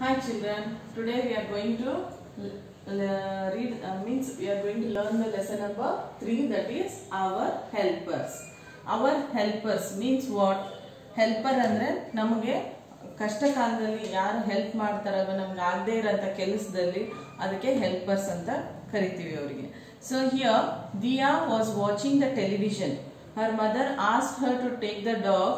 Hi children, today we are going to we are going to learn the lesson number 3, that is our helpers. Our helpers means what? Helper ಅಂದ್ರೆ ನಮಗೆ ಕಷ್ಟ ಕಾಲದಲ್ಲಿ ಯಾರು help ಮಾಡ್ತಾರೆ ಅಥವಾ ನಮಗೆ ಆಗದೇ ಇರೋಂತ ಕೆಲಸದಲ್ಲಿ ಅದಕ್ಕೆ ಹೆಲ್ಪರ್ಸ್ ಅಂತ ಕರಿತೀವಿ ಅವರಿಗೆ. So here Diya was watching the television. Her mother asked her to take the dog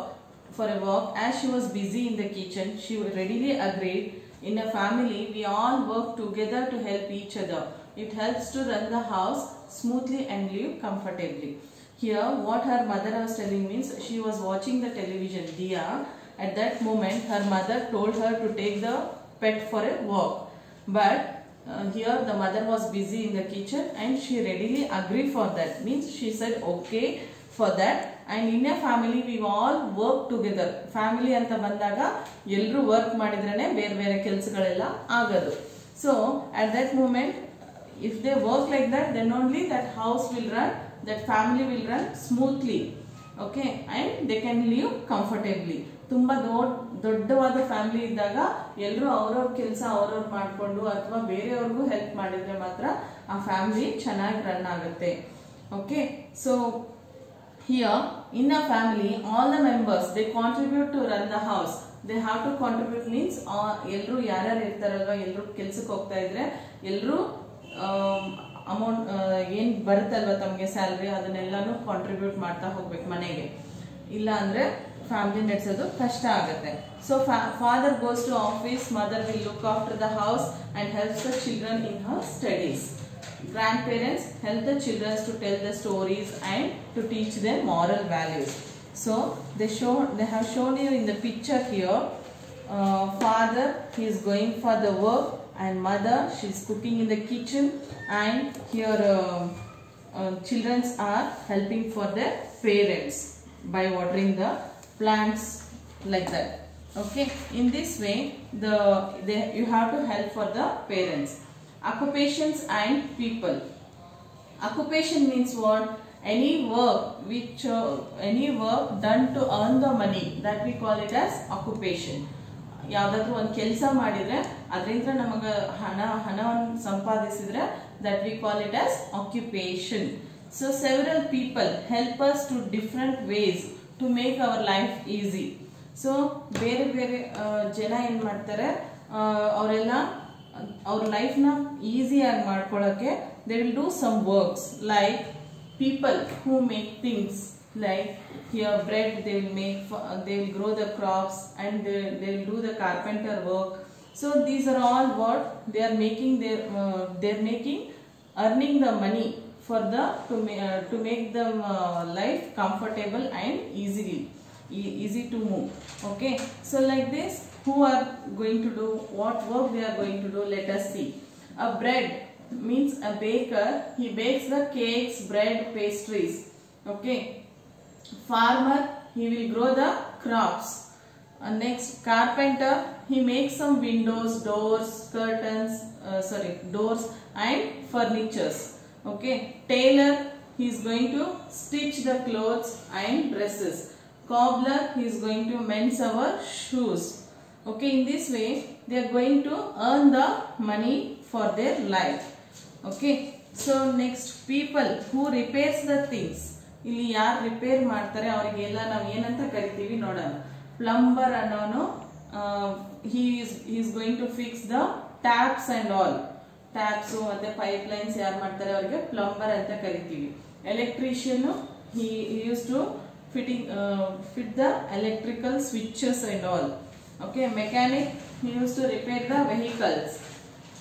for a walk. As she was busy in the kitchen, she readily agreed. In a family, we all work together to help each other. It helps to run the house smoothly and live comfortably. Here, what her mother was telling means she was watching the television, Diya. At that moment, her mother told her to take the pet for a walk. But here the mother was busy in the kitchen and she readily agreed for that. Means she said okay for that. And in a family we all work together. Family anta bandaga ellaru work madidrene bere bere kelsagalella agadu. So at that moment if they work like that, then only that house will run, that family will run smoothly. Okay, and they can live comfortably. ತುಂಬಾ ದೊಡ್ಡವಾದ family ಇದ್ದಾಗ ಎಲ್ಲರೂ ಅವರವರ ಕೆಲಸ ಅವರವರು ಮಾಡಿಕೊಂಡು ಅಥವಾ ಬೇರೆಯವರಿಗೂ ಹೆಲ್ಪ್ ಮಾಡಿದ್ರೆ ಮಾತ್ರ ಆ ಫ್ಯಾಮಿಲಿ ಚೆನ್ನಾಗಿ ರನ್ ಆಗುತ್ತೆ. Okay, so here in a family all the members they contribute to run the house. They have to contribute means ಎಲ್ಲರೂ ಯಾರ್ಯಾರು ಇರ್ತಾರಲ್ವಾ, ಎಲ್ಲರೂ ಕೆಲಸಕ್ಕೆ ಹೋಗ್ತಾ ಇದ್ರೆ ಎಲ್ಲರೂ ಅಮೌಂಟ್ ಏನು ಬರುತ್ತಲ್ವ ತಮಗೆ ಸ್ಯಾಲ್ರಿ ಅದನ್ನೆಲ್ಲಾನು ಕಾಂಟ್ರಿಬ್ಯೂಟ್ ಮಾಡ್ತಾ ಹೋಗ್ಬೇಕು ಮನೆಗೆ. ಇಲ್ಲ ಅಂದ್ರೆ ಫ್ಯಾಮಿಲಿ ನಡೆಸೋದು ಕಷ್ಟ ಆಗುತ್ತೆ. So father goes to office, mother will look after the house and helps the children in her studies. Grandparents help the children to tell the stories and to teach them moral values. So they have shown you in the picture here. Father, he is going for the work, and mother, she is cooking in the kitchen, and here children are helping for their parents by watering the plants like that. Okay, in this way you have to help for the parents. Occupations and people. Occupation means what? Any work done to earn the money, that we call it as occupation. ಯಾವ್ದಾದ್ರು ಒಂದು ಕೆಲಸ ಮಾಡಿದ್ರೆ ಅದರಿಂದ ನಮಗೆ ಹಣವನ್ನು ಸಂಪಾದಿಸಿದ್ರೆ that we call it as occupation. So several people help us to different ways to make our life easy. So ಬೇರೆ ಬೇರೆ ಜನ ಏನ್ ಮಾಡ್ತಾರೆ, ಅವರೆಲ್ಲ ಅವ್ರ ಲೈಫ್ ನ ಈಸಿಯಾಗಿ ಮಾಡ್ಕೊಳ್ಳೋಕೆ they will do some works, like people who make things like here bread, they will grow the crops, and they will do the carpenter work. So these are all what they are making. They're making earning the money for to make them life comfortable and easy to move. Okay, so like this, who are going to do what work they are going to do, let us see. A bread means a baker, he bakes the cakes, bread, pastries. Okay, farmer, he will grow the crops. Next, carpenter, he makes some windows, doors, curtains, doors and furnitures. Okay, tailor, he is going to stitch the clothes and dresses. Cobbler, he is going to mend our shoes. Okay, in this way they are going to earn the money for their life. Okay, so next, people who repairs the things. ಇಲ್ಲಿ ಯಾರು repair ಮಾಡ್ತಾರೆ ಅವರಿಗೆಲ್ಲ ನಾವು ಏನಂತ ಕರಿತೀವಿ ನೋಡೋಣ. Plumber ಅನ್ನೋನು he is going to fix the taps and all. Taps ಮತ್ತೆ ಪೈಪ್ ಲೈನ್ಸ್ ಯಾರು ಮಾಡ್ತಾರೆ ಅವರಿಗೆ ಪ್ಲಂಬರ್ ಅಂತ ಕರಿತೀವಿ. Electrician, he used to fit the electrical switches and all. Okay, mechanic, he used to repair the vehicles.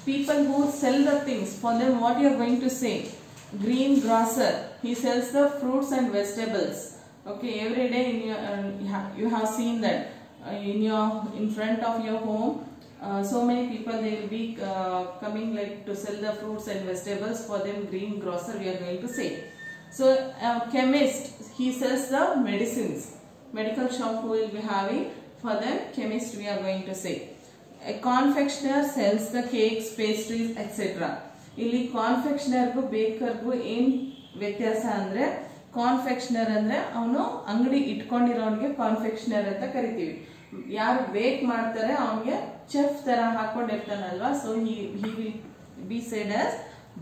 People who sell the things, for them what you are going to say? Greengrocer, he sells the fruits and vegetables. Okay, every day you have seen that in front of your home so many people, they will be coming like to sell the fruits and vegetables. For them greengrocer we are going to say. So chemist, he sells the medicines. Medical shop who will be having, for them chemist we are going to say. A confectioner sells the cakes, pastries, etc. ಇಲ್ಲಿ ಕಾನ್ಫೆಕ್ಷನರ್ ಗೂ baker ಗೂ ಏನ್ ವ್ಯತ್ಯಾಸ ಅಂದ್ರೆ, ಕಾನ್ಫೆಕ್ಷನರ್ ಅಂದ್ರೆ ಅವನು ಅಂಗಡಿ ಇಟ್ಕೊಂಡಿರೋನಿಗೆ ಕಾನ್ಫೆಕ್ಷನರ್ ಅಂತ ಕರಿತೀವಿ. ಯಾರು ಬೇಕ್ ಮಾಡ್ತಾರೆ ಅವನಿಗೆ ಚೆಫ್ ತರ ಹಾಕೊಂಡಿರ್ತಾನಲ್ವಾ, so he will be said as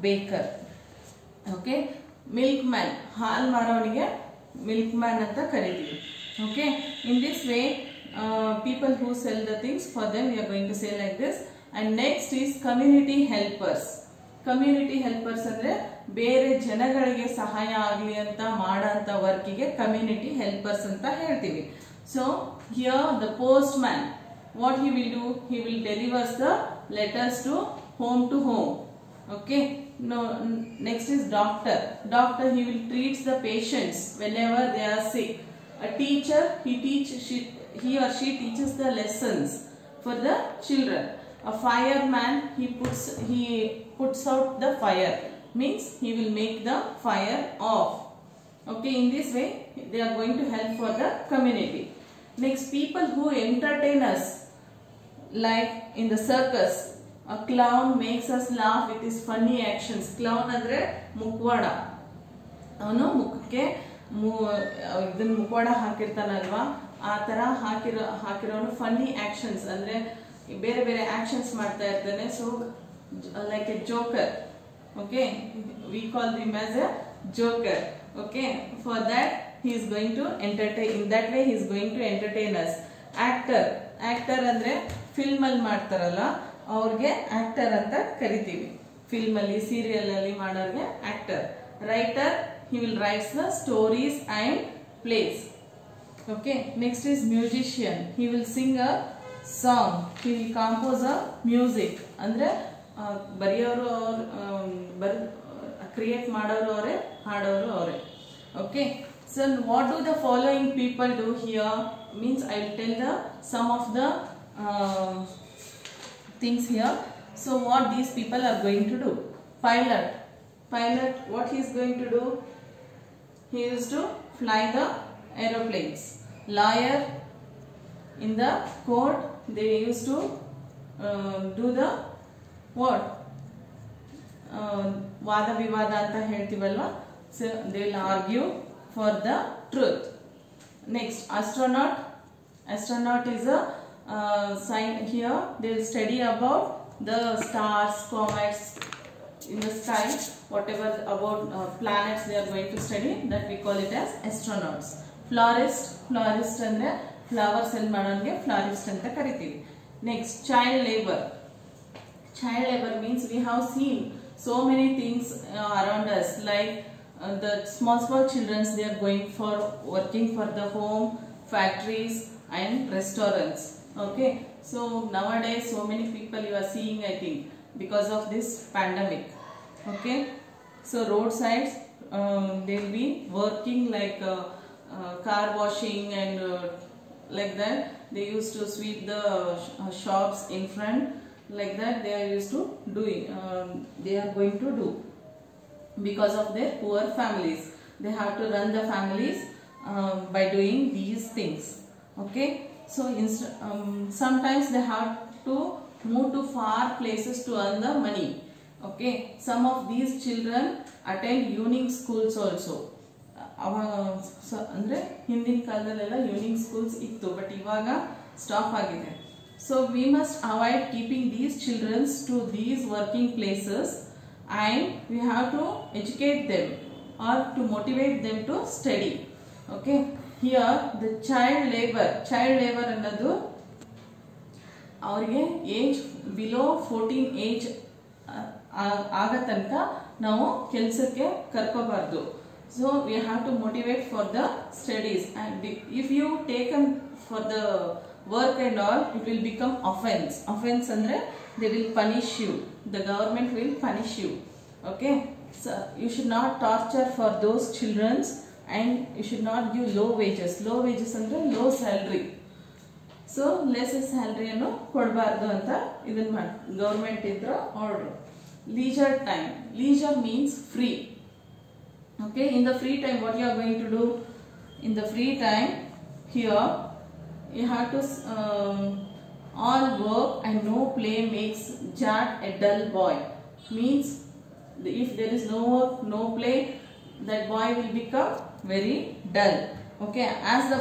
baker. Okay, milkman, ಹಾಲ್ ಮಾರೋನಿಗೆ ಮಿಲ್ಕ್ ಮ್ಯಾನ್ ಅಂತ ಕರಿತೀವಿ. Okay, in this way people who sell the things, for them we are going to say like this. And next is community helpers. Community helpers ಅಂದ್ರೆ ಬೇರೆ ಜನಗಳಿಗೆ ಸಹಾಯ ಆಗಲಿ ಅಂತ ಮಾಡೋಂಥ ವರ್ಕಿಗೆ ಕಮ್ಯುನಿಟಿ ಹೆಲ್ಪರ್ಸ್ ಅಂತ ಹೇಳ್ತೀವಿ. So here the post man, what he will do, he will deliver the letters to home. Okay, no, next is doctor. Doctor, he will treat the patients whenever they are sick. A teacher, he or she teaches the lessons for the children. A fireman, he puts out the fire, means he will make the fire off. Okay, in this way they are going to help for the community. Next, people who entertain us, like in the circus, a clown makes us laugh with his funny actions. Clown andre ಮುಖವಾಡ, ಅವನು ಮುಖಕ್ಕೆ ಇದನ್ನ ಮುಖವಾಡ ಹಾಕಿರ್ತಾನಲ್ವಾ, ಆ ತರ ಹಾಕಿರೋನು funny actions ಅಂದ್ರೆ ಬೇರೆ ಬೇರೆ ಆಕ್ಷನ್ಸ್ ಮಾಡ್ತಾ ಇರ್ತಾನೆ. So like A joker. Okay, we call him as A joker. Okay, for that he is going to entertain, in that way he is going to entertain us. Actor ಅಂದ್ರೆ film ಅಲ್ಲಿ ಮಾಡ್ತಾರಲ್ಲ ಅವ್ರಿಗೆ actor ಅಂತ ಕರಿತೀವಿ. Film ಅಲ್ಲಿ, serial ಅಲ್ಲಿ ಮಾಡೋರಿಗೆ actor. Writer, he will write the stories and plays. Okay, next is musician. He will sing a song. He will compose a music. ಅಂದ್ರೆ ಬರೆಯೋರು ಅವ್ರು, ಕ್ರಿಯೇಟ್ ಮಾಡೋರು ಅವರೇ, ಹಾಡೋರು ಅವರೇ. Okay, so what do the following people do here? Means I will tell the some of the things here. So what these people are going to do? Pilot, what he is going to do? He used to fly the aeroplanes. Lawyer, in the court they used to do the what? Vada vivada anta ಹೇಳ್ತೀವಲ್ವಾ, so they will argue for the truth. Next, astronaut is a sign. Here they will study about the stars, comets in the sky, whatever about planets they are going to study, that we call it as astronauts. Florist ಅಂದ್ರೆ flowers cell ಮಾಡೋನ್ಗೆ ಫ್ಲಾರಿಸ್ಟ್ ಅಂತ ಕರಿತೀವಿ. Next, child labour means we have seen so many things around us, like the small children, they are working for the home, factories and restaurants. Okay, so nowadays so many people you are seeing, I think because of this pandemic. Okay, so roadsides they will be working like car washing and like that. They used to sweep the shops in front, like that they are used to doing, they are going to do because of their poor families. They have to run the families by doing these things. Okay, so sometimes they have to move to far places to earn the money. Okay, some of these children attend evening schools also. ಅಂದ್ರೆ ಹಿಂದಿನ ಕಾಲದಲ್ಲೆಲ್ಲ evening schools ಇತ್ತು, but ಇವಾಗ stop ಆಗಿದೆ. So we must avoid keeping these childrens to these working places and we have to educate them or to motivate them to study. Okay, here the child labor ಅನ್ನೋದು ಅವರಿಗೆ age below 14 age ಆಗ ತನಕ ನಾವು ಕೆಲಸಕ್ಕೆ ಕರ್ಕೋಬಾರ್ದು. So we have to motivate for the studies, and if you take them for the work and all, it will become offense andre they will punish you, the government will punish you. Okay, so you should not torture for those children, and you should not give low wages andre low salary. So less salary annu kodbardu anta idanna government idra order. Leisure means free. Okay, in the free time what you are going to do? In the free time here you have to all work and no play makes Jack a dull boy. Means if there is no work, no play, that boy will become very dull. Okay, as the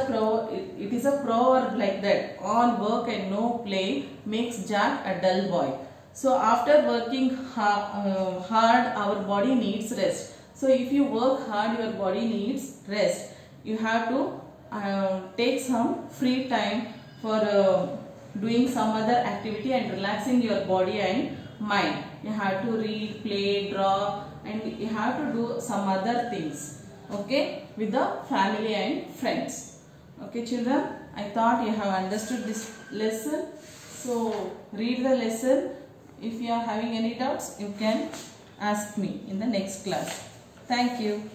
it is a proverb like that, all work and no play makes Jack a dull boy. So after working hard, our body needs rest. So if you work hard, your body needs rest. You have to take some free time for doing some other activity and relaxing your body and mind. You have to read, play, draw, and you have to do some other things, okay, with the family and friends. Okay children, I thought you have understood this lesson. So read the lesson. If you are having any doubts, you can ask me in the next class. Thank you.